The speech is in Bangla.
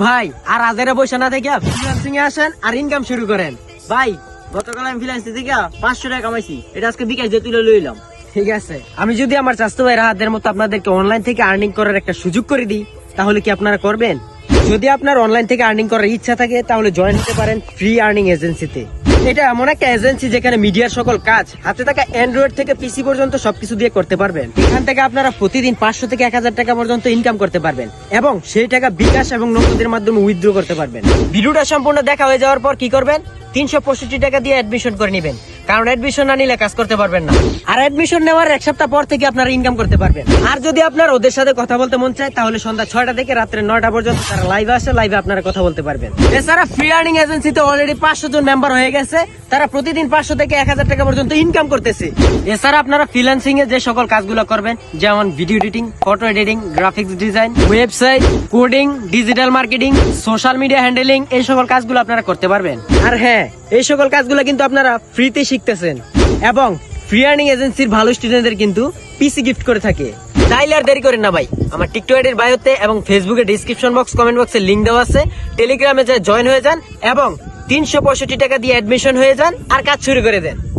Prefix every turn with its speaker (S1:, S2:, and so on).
S1: ভাই আর আজেরা বসে না থেকে ফ্রিল্যান্সিং এ আসেন আর ইনকাম শুরু করেন। ভাই গতকাল আমি ফ্রিল্যান্সিং থেকে 500 টাকা কামাইছি, এটা আজকে বিকাশ দিয়ে তুলে লইলাম। ঠিক আছে, আমি যদি আমার চাচাতো ভাইয়ের হাতের মতো আপনাদেরকে অনলাইন থেকে আর্নিং করার একটা সুযোগ করে দিই, তাহলে কি আপনারা করবেন? যদি আপনার অনলাইন থেকে আর্নিং করার ইচ্ছা থাকে তাহলে জয়েন হতে পারেন ফ্রি আর্নিং এজেন্সিতে। এটা এমন একটা এজেন্সি যেখানে মিডিয়ার সকল কাজ হাতে থাকা অ্যান্ড্রয়েড থেকে পিসি পর্যন্ত সবকিছু দিয়ে করতে পারবেন। এখান থেকে আপনারা প্রতিদিন 500 থেকে 1000 টাকা পর্যন্ত ইনকাম করতে পারবেন এবং সেই টাকা বিকাশ এবং নগদের মাধ্যমে উইথড্র করতে পারবেন। ভিডিওটা সম্পূর্ণ দেখা হয়ে যাওয়ার পর কি করবেন? 365 টাকা দিয়ে অ্যাডমিশন করে নেবেন, কারণ অ্যাডমিশন না নিলে কাজ করতে পারবেন না। আর অ্যাডমিশন নেওয়ার এক সপ্তাহ পর থেকে আপনারা ইনকাম করতে পারবেন। আর যদি আপনার ওদের সাথে কথা বলতে মন চায় তাহলে সন্ধ্যা 6টা থেকে রাত্রে 9টা পর্যন্ত তারা লাইভে আসে, লাইভে আপনারা কথা বলতে পারবেন। এছাড়া ফ্রি আর্নিং এজেন্সিতে অলরেডি 500 জন মেম্বার হয়ে গেছে, তারা প্রতিদিন 500 থেকে 1000 টাকা পর্যন্ত ইনকাম করতেছে। এছাড়া আপনারা ফ্রিল্যান্সিং এ যে সকল কাজগুলো করবেন, যেমন video editing, photo editing, graphics design, website, coding, digital marketing, social media handling, এই সকল কাজগুলো আপনারা করতে পারবেন। আর হ্যাঁ, এই সকল কাজগুলো কিন্তু আপনারা ফ্রিতে শিখতেছেন এবং ফ্রি আর্নিং এজেন্সির ভালো স্টুডেন্টদের কিন্তু পিসি গিফট করে থাকে। তাইলে আর দেরি করেন না ভাই, আমার টিকটক আইডির বায়োতে এবং ফেসবুকে ডিসক্রিপশন বক্স, কমেন্ট বক্সে লিংক দেওয়া আছে। টেলিগ্রামে যা জয়েন হয়ে যান এবং 365 টাকা দিয়ে অ্যাডমিশন হয়ে যান আর কাজ শুরু করে দেন।